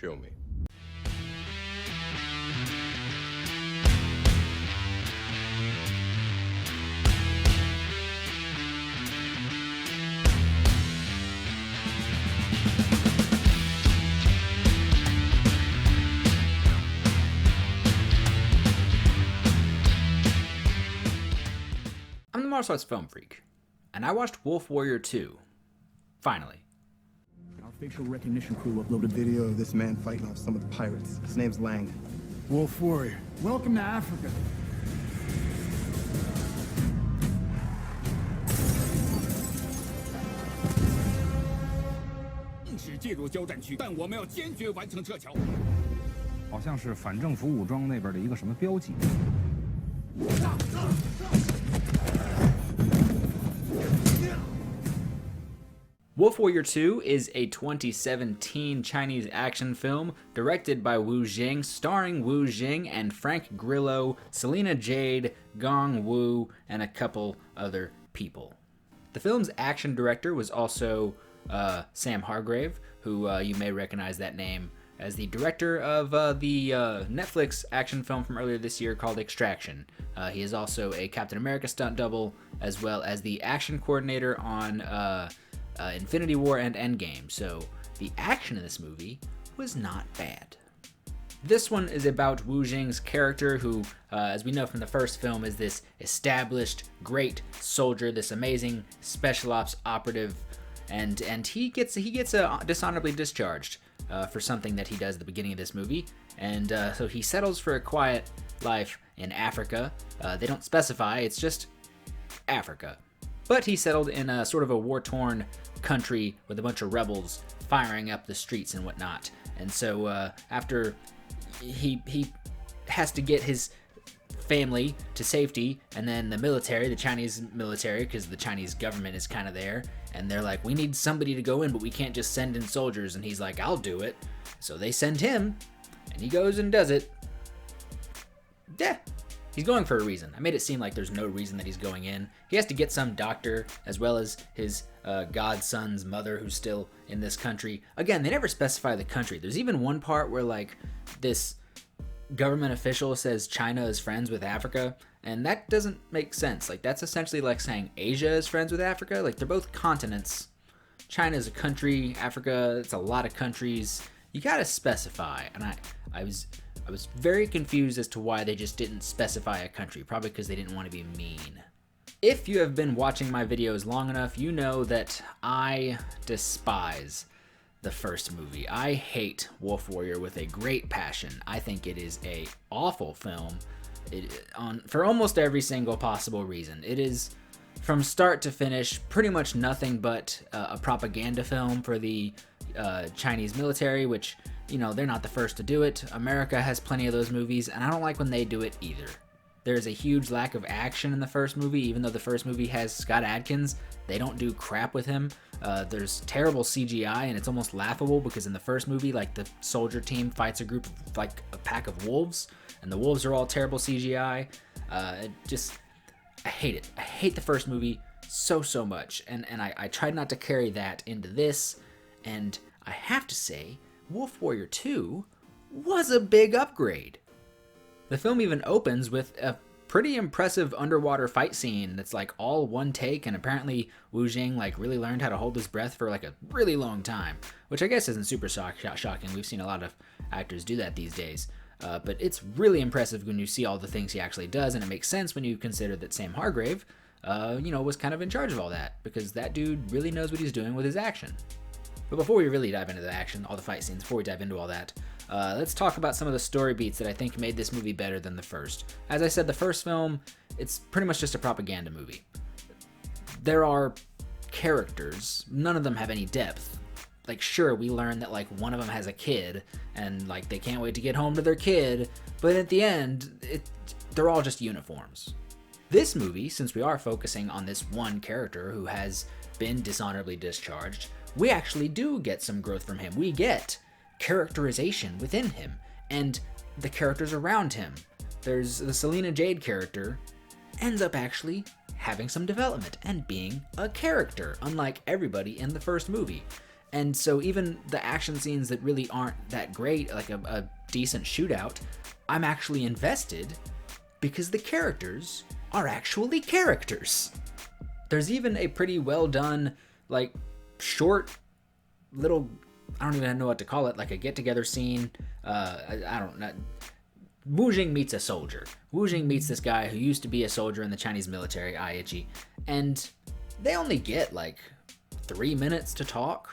kill me. I'm the Martial Arts Film Freak, and I watched Wolf Warrior 2. Finally. Our facial recognition crew uploaded video of this man fighting off some of the pirates. His name's Lang. Wolf Warrior, welcome to Africa. 是进入交战区，但我们要坚决完成撤侨。好像是反政府武装那边的一个什么标记。 Wolf Warrior 2 is a 2017 Chinese action film directed by Wu Jing, starring Wu Jing and Frank Grillo, Selena Jade, Gong Wu, and a couple other people. The film's action director was also Sam Hargrave, who you may recognize that name as the director of the Netflix action film from earlier this year called Extraction. He is also a Captain America stunt double, as well as the action coordinator on Infinity War and Endgame, so the action in this movie was not bad. This one is about Wu Jing's character, who, as we know from the first film, is this established, great soldier, this amazing special ops operative, and he gets dishonorably discharged for something that he does at the beginning of this movie, and so he settles for a quiet life in Africa. They don't specify, it's just Africa. But he settled in a sort of a war-torn country with a bunch of rebels firing up the streets and whatnot. And so after he has to get his family to safety, and then the military, the Chinese military, because the Chinese government is kind of there, and they're like, we need somebody to go in, but we can't just send in soldiers. And he's like, I'll do it. So they send him, and he goes and does it. Yeah. He's going for a reason. I made it seem like there's no reason that he's going in. He has to get some doctor, as well as his godson's mother, who's still in this country. Again, they never specify the country. There's even one part where, like, this government official says China is friends with Africa, and that doesn't make sense. Like, that's essentially like saying Asia is friends with Africa. Like, they're both continents. China is a country. Africa, it's a lot of countries. You gotta specify. And I was very confused as to why they just didn't specify a country, probably because they didn't want to be mean. If you have been watching my videos long enough, you know that I despise the first movie. I hate Wolf Warrior with a great passion. I think it is a awful film for almost every single possible reason. It is, from start to finish, pretty much nothing but a propaganda film for the Chinese military, which, you know, they're not the first to do it. America has plenty of those movies, and I don't like when they do it either. There's a huge lack of action in the first movie, even though the first movie has Scott Adkins. They don't do crap with him. There's terrible CGI, and it's almost laughable because in the first movie, like, the soldier team fights a group of, like, a pack of wolves, and the wolves are all terrible CGI. I hate it. I hate the first movie so much, and I tried not to carry that into this, and I have to say, Wolf Warrior 2 was a big upgrade. The film even opens with a pretty impressive underwater fight scene that's like all one take, and apparently Wu Jing like really learned how to hold his breath for like a really long time, which I guess isn't super shocking. We've seen a lot of actors do that these days. But it's really impressive when you see all the things he actually does, and it makes sense when you consider that Sam Hargrave, was kind of in charge of all that, because that dude really knows what he's doing with his action. But before we really dive into the action, all the fight scenes, before we dive into all that, let's talk about some of the story beats that I think made this movie better than the first. As I said, the first film, it's pretty much just a propaganda movie. There are characters, none of them have any depth. Like, sure, we learn that, like, one of them has a kid, and, like, they can't wait to get home to their kid, but at the end, they're all just uniforms. This movie, since we are focusing on this one character who has been dishonorably discharged, we actually do get some growth from him. We get characterization within him, and the characters around him. There's the Selena Jade character, ends up actually having some development and being a character, unlike everybody in the first movie. And so even the action scenes that really aren't that great, like a decent shootout, I'm actually invested because the characters are actually characters. There's even a pretty well done, like, short little, I don't even know what to call it, like a get-together scene. I don't know. Wu Jing meets a soldier. Wu Jing meets this guy who used to be a soldier in the Chinese military, Aichi, and they only get like 3 minutes to talk.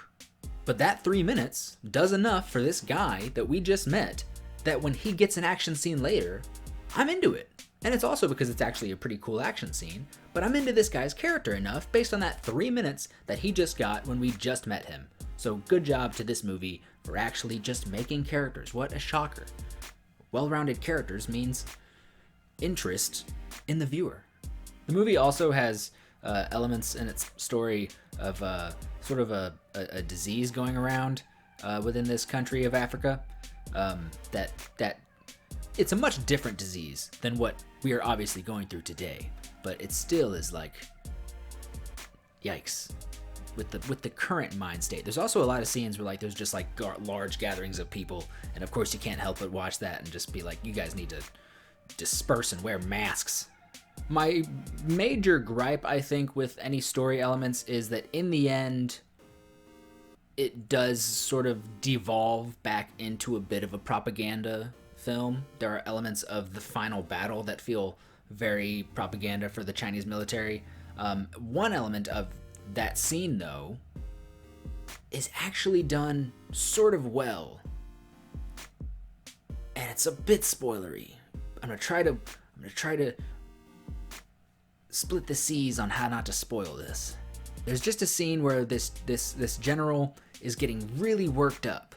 But that 3 minutes does enough for this guy that we just met that when he gets an action scene later, I'm into it. And it's also because it's actually a pretty cool action scene, but I'm into this guy's character enough based on that 3 minutes that he just got when we just met him. So good job to this movie for actually just making characters. What a shocker. Well-rounded characters means interest in the viewer. The movie also has elements in its story of sort of a disease going around within this country of Africa. That it's a much different disease than what we are obviously going through today, but it still is like, yikes. With the current mind state. There's also a lot of scenes where like there's just like large gatherings of people, and of course you can't help but watch that and just be like, you guys need to disperse and wear masks. My major gripe, I think, with any story elements is that in the end, it does sort of devolve back into a bit of a propaganda film. There are elements of the final battle that feel very propaganda for the Chinese military. One element of that scene, though, is actually done sort of well, and it's a bit spoilery. I'm gonna try to split the seas on how not to spoil this. There's just a scene where this general is getting really worked up,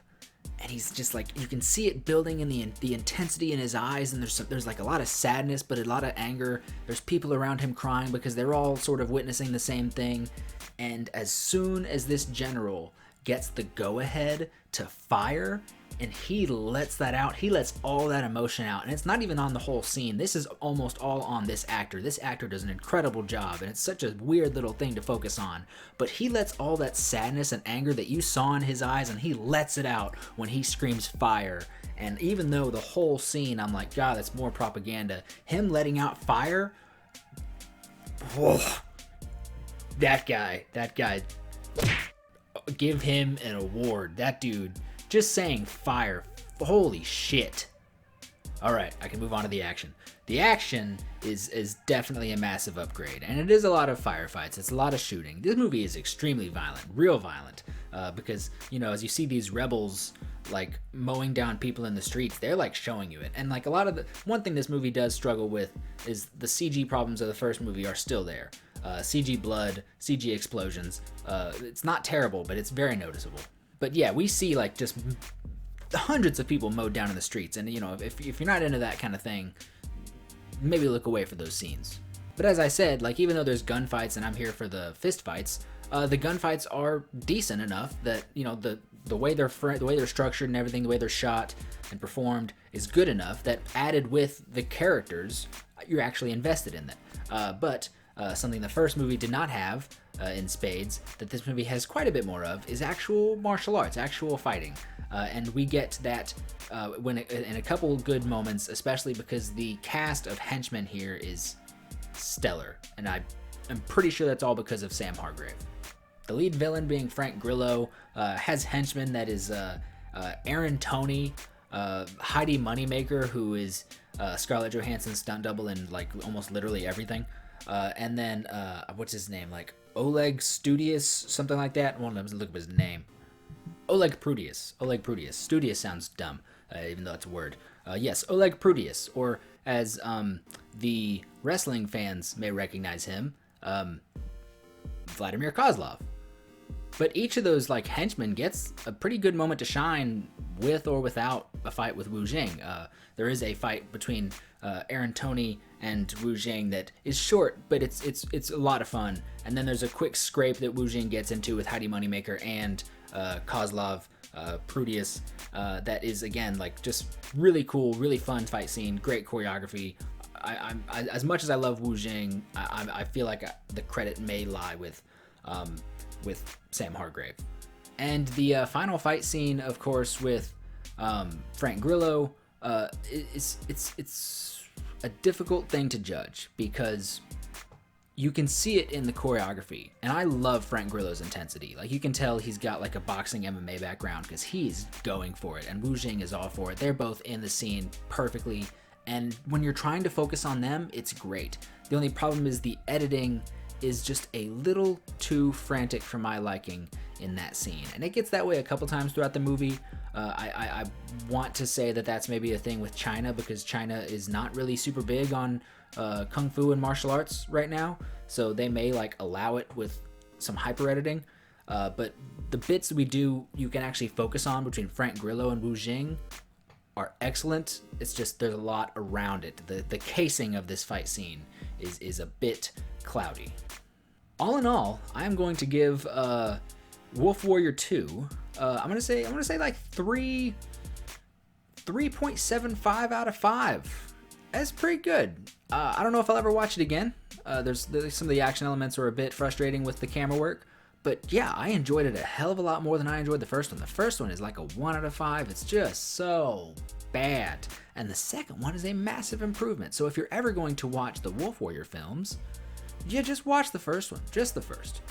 and he's just like, you can see it building in the intensity in his eyes, and there's like a lot of sadness, but a lot of anger. There's people around him crying because they're all sort of witnessing the same thing. And as soon as this general gets the go-ahead to fire, and he lets that out, he lets all that emotion out, and it's not even on the whole scene. This is almost all on this actor. This actor does an incredible job, and it's such a weird little thing to focus on, but he lets all that sadness and anger that you saw in his eyes, and he lets it out when he screams fire. And even though the whole scene, I'm like, God, that's more propaganda, him letting out fire, whoa, that guy, give him an award. That dude, just saying fire, holy shit. Alright, I can move on to the action. The action is definitely a massive upgrade, and it is a lot of firefights, it's a lot of shooting. This movie is extremely violent, real violent, because, you know, as you see these rebels, like, mowing down people in the streets, they're, like, showing you it. And, like, a lot of one thing this movie does struggle with is the CG problems of the first movie are still there. CG blood, CG explosions. It's not terrible, but it's very noticeable. But yeah, we see like just hundreds of people mowed down in the streets, and you know, if you're not into that kind of thing, maybe look away for those scenes. But as I said, like, even though there's gunfights and I'm here for the fist fights, the gunfights are decent enough that, you know, the way they're structured and everything, the way they're shot and performed is good enough that added with the characters, you're actually invested in them. But something the first movie did not have in spades, that this movie has quite a bit more of, is actual martial arts, actual fighting. And we get that in a couple good moments, especially because the cast of henchmen here is stellar. And I'm pretty sure that's all because of Sam Hargrave. The lead villain being Frank Grillo has henchmen that is Aaron Toney, Heidi Moneymaker, who is Scarlett Johansson's stunt double in like almost literally everything. And then, what's his name? Like, Oleg Studius, something like that. Well, let me look up his name. Oleg Prudius. Studius sounds dumb, even though it's a word. Yes, Oleg Prudius, or as the wrestling fans may recognize him, Vladimir Kozlov. But each of those, like, henchmen gets a pretty good moment to shine with or without a fight with Wu Jing. There is a fight between Aaron Toney and Wu Jing that is short, but it's a lot of fun. And then there's a quick scrape that Wu Jing gets into with Heidi Moneymaker and Kozlov, Prudius, that is, again, like, just really cool, really fun fight scene, great choreography. I as much as I love Wu Jing, I feel like the credit may lie with Sam Hargrave. And the final fight scene, of course, with Frank Grillo, it's a difficult thing to judge because you can see it in the choreography. And I love Frank Grillo's intensity. Like, you can tell he's got like a boxing MMA background because he's going for it, and Wu Jing is all for it. They're both in the scene perfectly. And when you're trying to focus on them, it's great. The only problem is the editing is just a little too frantic for my liking in that scene. And it gets that way a couple times throughout the movie. I want to say that that's maybe a thing with China, because China is not really super big on kung fu and martial arts right now. So they may like allow it with some hyper editing. But the bits we do, you can actually focus on between Frank Grillo and Wu Jing are excellent. It's just there's a lot around it. The casing of this fight scene is a bit cloudy. All in all, I'm going to give Wolf Warrior 2. I'm gonna say like 3.75 out of 5. That's pretty good. I don't know if I'll ever watch it again. There's some of the action elements are a bit frustrating with the camera work, but yeah, I enjoyed it a hell of a lot more than I enjoyed the first one. The first one is like a 1 out of 5. It's just so bad, and the second one is a massive improvement. So if you're ever going to watch the Wolf Warrior films, yeah, just watch the first one, just the first.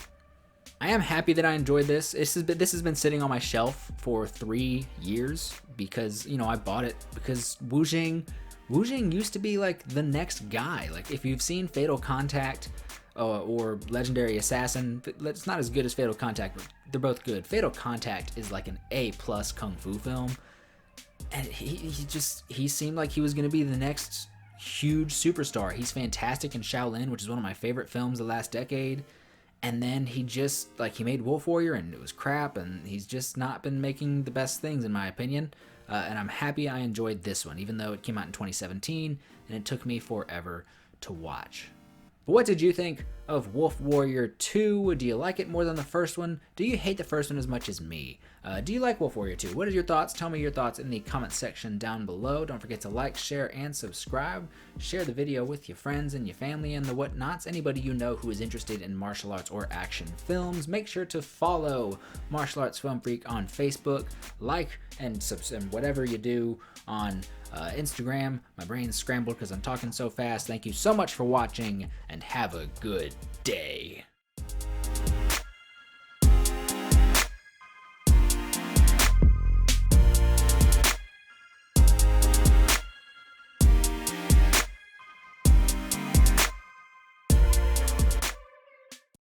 I am happy that I enjoyed this. This has been sitting on my shelf for 3 years because, you know, I bought it because Wu Jing used to be like the next guy. Like, if you've seen Fatal Contact or Legendary Assassin, it's not as good as Fatal Contact, but they're both good. Fatal Contact is like an A+ kung fu film, and he seemed like he was going to be the next huge superstar. He's fantastic in Shaolin, which is one of my favorite films of the last decade. And then he made Wolf Warrior and it was crap, and he's just not been making the best things in my opinion. And I'm happy I enjoyed this one, even though it came out in 2017 and it took me forever to watch. But what did you think of Wolf Warrior 2? Do you like it more than the first one? Do you hate the first one as much as me? Do you like Wolf Warrior 2? What are your thoughts? Tell me your thoughts in the comment section down below. Don't forget to like, share, and subscribe. Share the video with your friends and your family and the whatnots. Anybody you know who is interested in martial arts or action films. Make sure to follow Martial Arts Film Freak on Facebook. Like and whatever you do on Instagram. My brain's scrambled because I'm talking so fast. Thank you so much for watching, and have a good day.